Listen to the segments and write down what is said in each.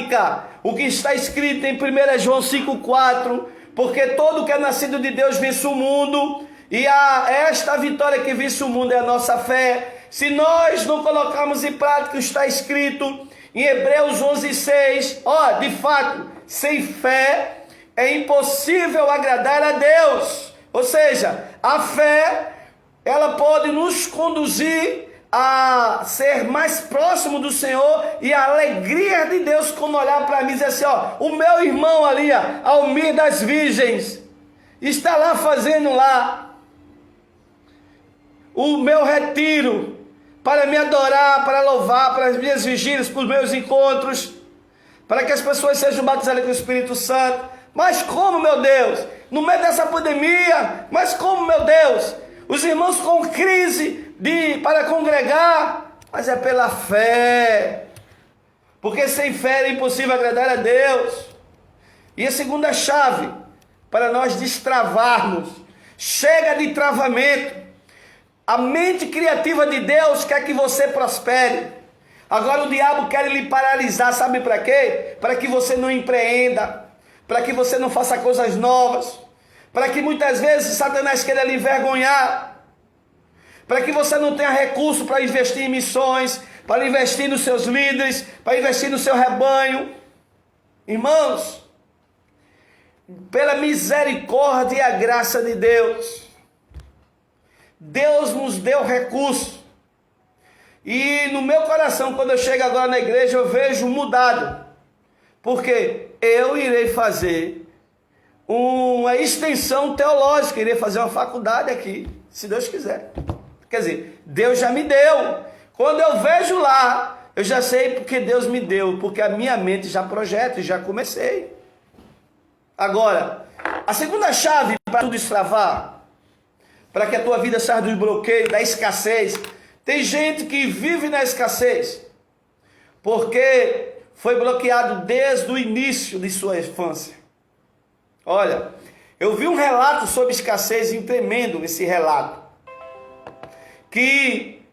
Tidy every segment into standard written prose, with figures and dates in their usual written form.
prática o que está escrito em 1 João 5,4, porque todo que é nascido de Deus vence o mundo, e esta vitória que vence o mundo é a nossa fé. Se nós não colocarmos em prática o que está escrito em Hebreus 11,6, de fato, sem fé é impossível agradar a Deus. Ou seja, a fé, ela pode nos conduzir a ser mais próximo do Senhor, e a alegria de Deus quando olhar para mim e dizer assim, o meu irmão ali, Almir das Virgens, está lá fazendo lá o meu retiro, para me adorar, para louvar, para as minhas vigílias, para os meus encontros, para que as pessoas sejam batizadas com o Espírito Santo. Mas como, meu Deus? No meio dessa pandemia, mas como, meu Deus? Os irmãos com crise para congregar, mas é pela fé. Porque sem fé é impossível agradar a Deus. E a segunda chave, para nós destravarmos, chega de travamento. A mente criativa de Deus quer que você prospere. Agora o diabo quer lhe paralisar, sabe para quê? Para que você não empreenda, para que você não faça coisas novas, para que muitas vezes Satanás queira lhe envergonhar, para que você não tenha recurso para investir em missões, para investir nos seus líderes, para investir no seu rebanho. Irmãos, pela misericórdia e a graça de Deus, Deus nos deu recurso. E no meu coração, quando eu chego agora na igreja, eu vejo mudado. Porque eu irei fazer uma extensão teológica, irei fazer uma faculdade aqui, se Deus quiser. Quer dizer, Deus já me deu. Quando eu vejo lá, eu já sei porque Deus me deu, porque a minha mente já projeta, já comecei. Agora, a segunda chave para tudo destravar, para que a tua vida saia do bloqueio, da escassez. Tem gente que vive na escassez, porque foi bloqueado desde o início de sua infância. Olha, eu vi um relato sobre escassez, tremendo esse relato, que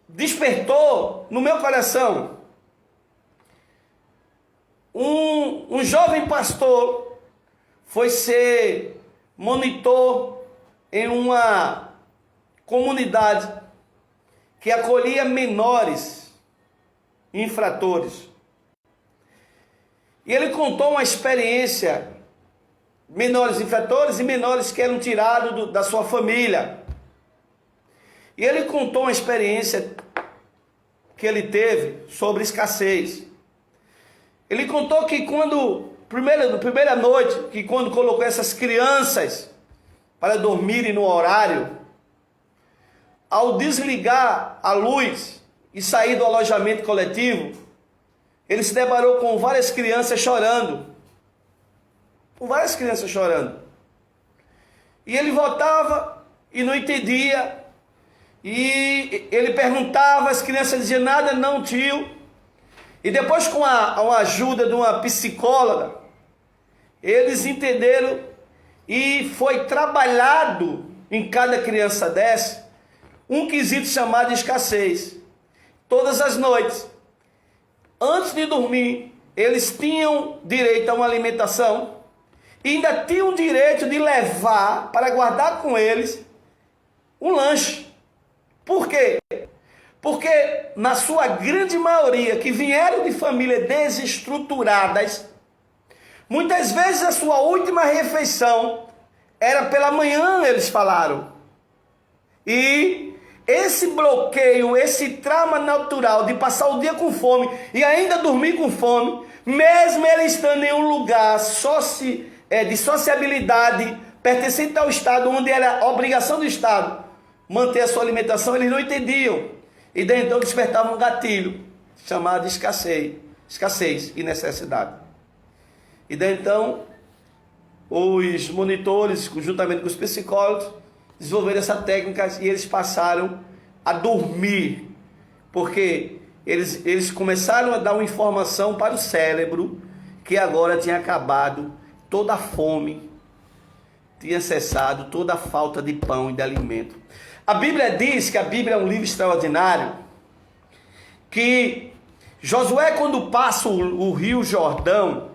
despertou no meu coração. Um jovem pastor foi ser monitor em uma comunidade que acolhia menores infratores. E ele contou uma experiência, menores infratores e menores que eram tirados da sua família. E ele contou uma experiência que ele teve sobre escassez. Ele contou que na primeira noite, que quando colocou essas crianças para dormirem no horário, ao desligar a luz e sair do alojamento coletivo, ele se deparou com várias crianças chorando. E ele voltava e não entendia. E ele perguntava, as crianças diziam nada, não, tio. E depois, com a ajuda de uma psicóloga, eles entenderam e foi trabalhado em cada criança dessa um quesito chamado escassez. Todas as noites, antes de dormir, eles tinham direito a uma alimentação e ainda tinham direito de levar para guardar com eles um lanche. Por quê? Porque na sua grande maioria que vieram de famílias desestruturadas, muitas vezes a sua última refeição era pela manhã, eles falaram. E esse bloqueio, esse trauma natural de passar o dia com fome e ainda dormir com fome, mesmo ele estando em um lugar de sociabilidade, pertencente ao Estado, onde era obrigação do Estado manter a sua alimentação, eles não entendiam. E daí então despertava um gatilho chamado escassez e necessidade. E daí então os monitores, juntamente com os psicólogos, desenvolveram essa técnica e eles passaram a dormir, porque eles começaram a dar uma informação para o cérebro que agora tinha acabado toda a fome, tinha cessado toda a falta de pão e de alimento. A Bíblia diz que a Bíblia é um livro extraordinário, que Josué, quando passa o rio Jordão,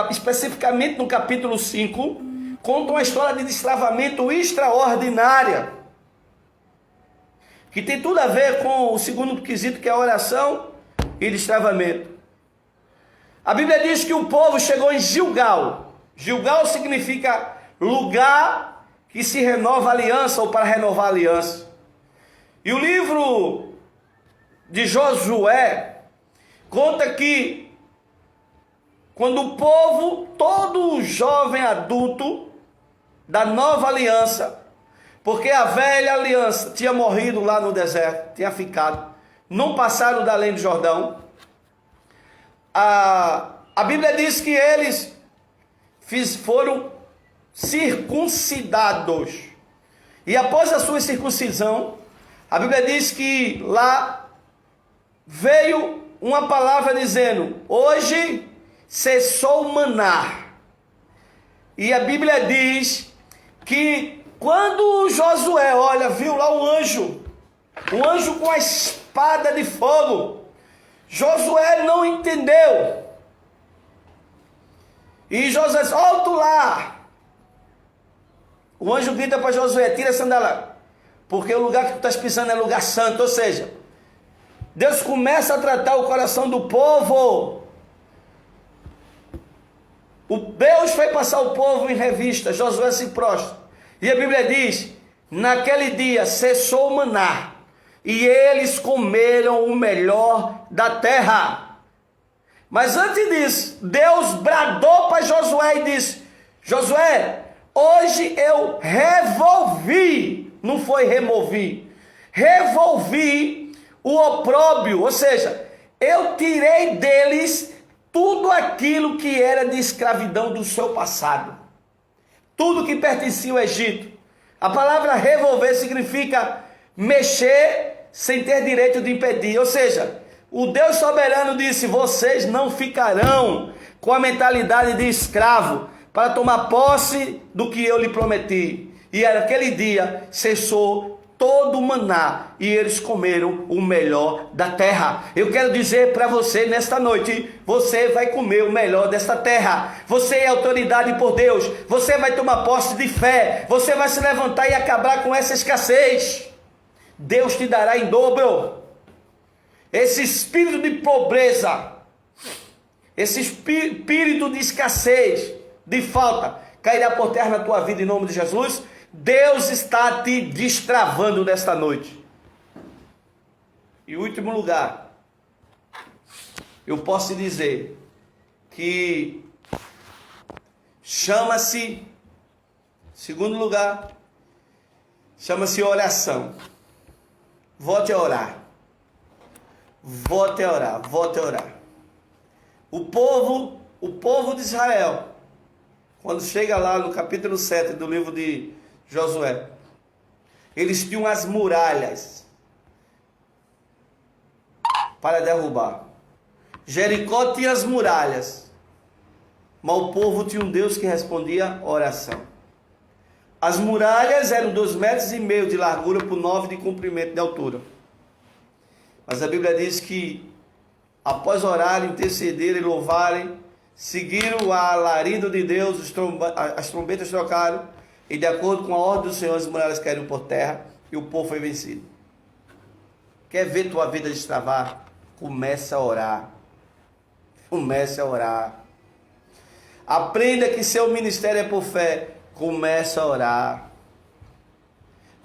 especificamente no capítulo 5, conta uma história de destravamento extraordinária, que tem tudo a ver com o segundo quesito, que é a oração e destravamento. A Bíblia diz que o povo chegou em Gilgal. Gilgal significa lugar que se renova a aliança, ou para renovar a aliança. E o livro de Josué conta que quando o povo, todo jovem adulto da nova aliança, porque a velha aliança tinha morrido lá no deserto, tinha ficado, não passaram da além do Jordão. A Bíblia diz que eles foram circuncidados. E após a sua circuncisão, a Bíblia diz que lá veio uma palavra dizendo: hoje cessou o maná. E a Bíblia diz que quando Josué, viu lá um anjo com a espada de fogo, Josué não entendeu. E Josué disse: alto lá. O anjo grita para Josué: tira a sandália, porque o lugar que tu estás pisando é lugar santo. Ou seja, Deus começa a tratar o coração do povo. Deus foi passar o povo em revista. Josué se prostra. E a Bíblia diz: naquele dia cessou o maná, e eles comeram o melhor da terra. Mas antes disso, Deus bradou para Josué e disse: Josué, hoje eu revolvi, não foi removi, revolvi o opróbrio, ou seja, eu tirei deles tudo aquilo que era de escravidão do seu passado, tudo que pertencia ao Egito. A palavra revolver significa mexer sem ter direito de impedir, ou seja, o Deus soberano disse: vocês não ficarão com a mentalidade de escravo para tomar posse do que eu lhe prometi. E naquele dia cessou todo o maná e eles comeram o melhor da terra. Eu quero dizer para você nesta noite: você vai comer o melhor desta terra. Você é autoridade por Deus. Você vai tomar posse de fé. Você vai se levantar e acabar com essa escassez. Deus te dará em dobro. Esse espírito de pobreza, esse espírito de escassez, de falta, cairá por terra na tua vida em nome de Jesus. Deus está te destravando nesta noite. Em último lugar, eu posso dizer que segundo lugar, chama-se oração. Volte a orar. Volte a orar, volte a orar. O povo de Israel, quando chega lá no capítulo 7 do livro de Josué, eles tinham as muralhas para derrubar. Jericó tinha as muralhas, mas o povo tinha um Deus que respondia oração. As muralhas eram 2,5 metros de largura por 9 de comprimento de altura. Mas a Bíblia diz que após orarem, intercederem, louvarem, seguiram o alarido de Deus, as trombetas tocaram, e de acordo com a ordem do Senhor, as muralhas caíram por terra e o povo foi vencido. Quer ver tua vida destravar? Comece a orar. Comece a orar. Aprenda que seu ministério é por fé. Comece a orar.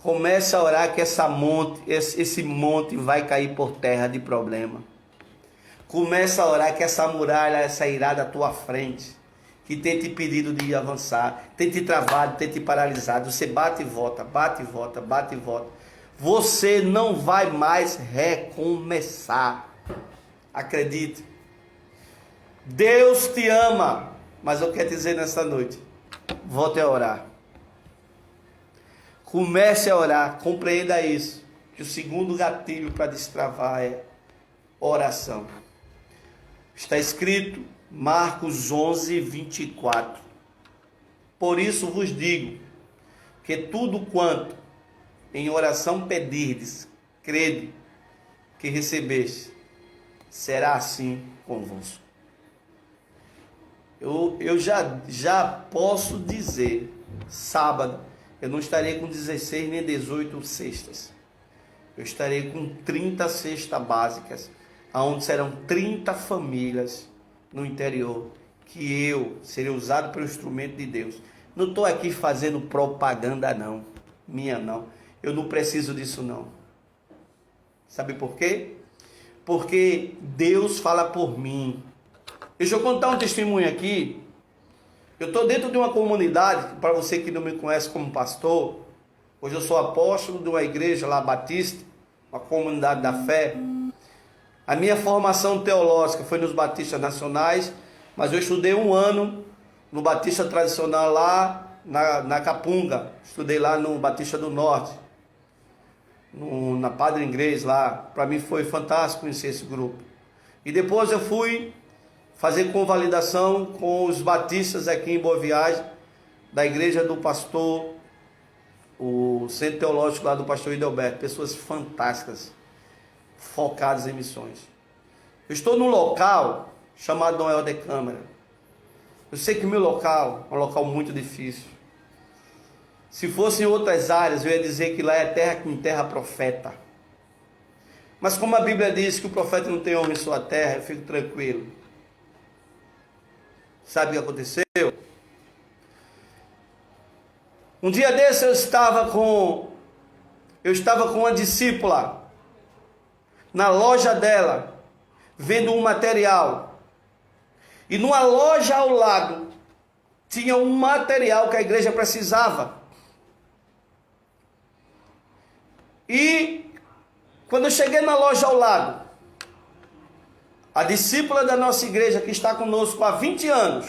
Comece a orar que esse monte vai cair por terra de problema. Comece a orar que essa muralha sairá da tua frente, que tem te impedido de avançar, tem te travado, tem te paralisado. Você bate e volta, bate e volta, bate e volta. Você não vai mais recomeçar. Acredite. Deus te ama, mas eu quero dizer nesta noite, volte a orar. Comece a orar, compreenda isso, que o segundo gatilho para destravar é oração. Está escrito Marcos 11, 24. Por isso vos digo, que tudo quanto em oração pedirdes, crede que recebeste, será assim convosco. Eu já posso dizer, sábado, eu não estarei com 16 nem 18 cestas. Eu estarei com 30 cestas básicas, onde serão 30 famílias no interior, que eu serei usado pelo instrumento de Deus. Não estou aqui fazendo propaganda não, minha não. Eu não preciso disso não. Sabe por quê? Porque Deus fala por mim. Deixa eu contar um testemunho aqui. Eu estou dentro de uma comunidade, para você que não me conhece como pastor, hoje eu sou apóstolo de uma igreja lá batista, uma comunidade da fé. A minha formação teológica foi nos batistas nacionais, mas eu estudei 1 ano no batista tradicional lá na Capunga. Estudei lá no Batista do Norte, na Padre Inglês lá. Para mim foi fantástico conhecer esse grupo. E depois eu fui fazer convalidação com os batistas aqui em Boa Viagem, da igreja do pastor, o centro teológico lá do pastor Idelberto. Pessoas fantásticas, focadas em missões. Eu estou num local chamado Dom Helder Câmara. Eu sei que o meu local é um local muito difícil. Se fosse em outras áreas, eu ia dizer que lá é terra que enterra profeta. Mas como a Bíblia diz que o profeta não tem honra em sua terra, eu fico tranquilo. Sabe o que aconteceu? Um dia desse eu estava com uma discípula na loja dela, vendo um material. E numa loja ao lado tinha um material que a igreja precisava. E quando eu cheguei na loja ao lado, a discípula da nossa igreja, que está conosco há 20 anos,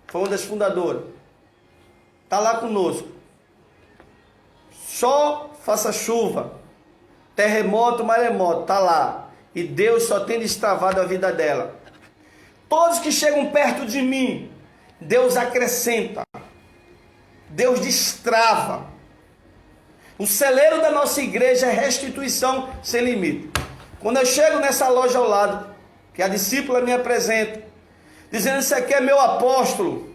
foi uma das fundadoras, está lá conosco. Só faça chuva, terremoto, maremoto, está lá. E Deus só tem destravado a vida dela. Todos que chegam perto de mim, Deus acrescenta, Deus destrava. O celeiro da nossa igreja é restituição sem limite. Quando eu chego nessa loja ao lado, que a discípula me apresenta, dizendo: isso aqui é meu apóstolo,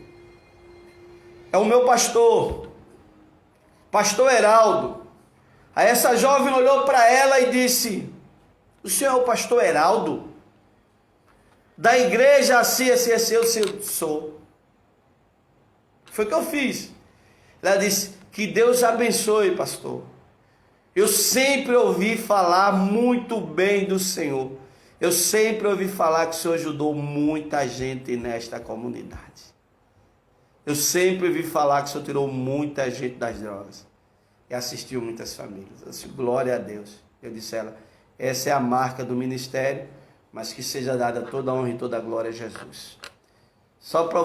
é o meu pastor, pastor Heraldo. Aí essa jovem olhou para ela e disse: o senhor é o pastor Heraldo? Da igreja assim, eu sou. Foi o que eu fiz. Ela disse: que Deus abençoe, pastor. Eu sempre ouvi falar muito bem do Senhor. Eu sempre ouvi falar que o Senhor ajudou muita gente nesta comunidade. Eu sempre ouvi falar que o Senhor tirou muita gente das drogas e assistiu muitas famílias. Eu disse: glória a Deus. Eu disse a ela: essa é a marca do ministério, mas que seja dada toda a honra e toda a glória a Jesus. Só para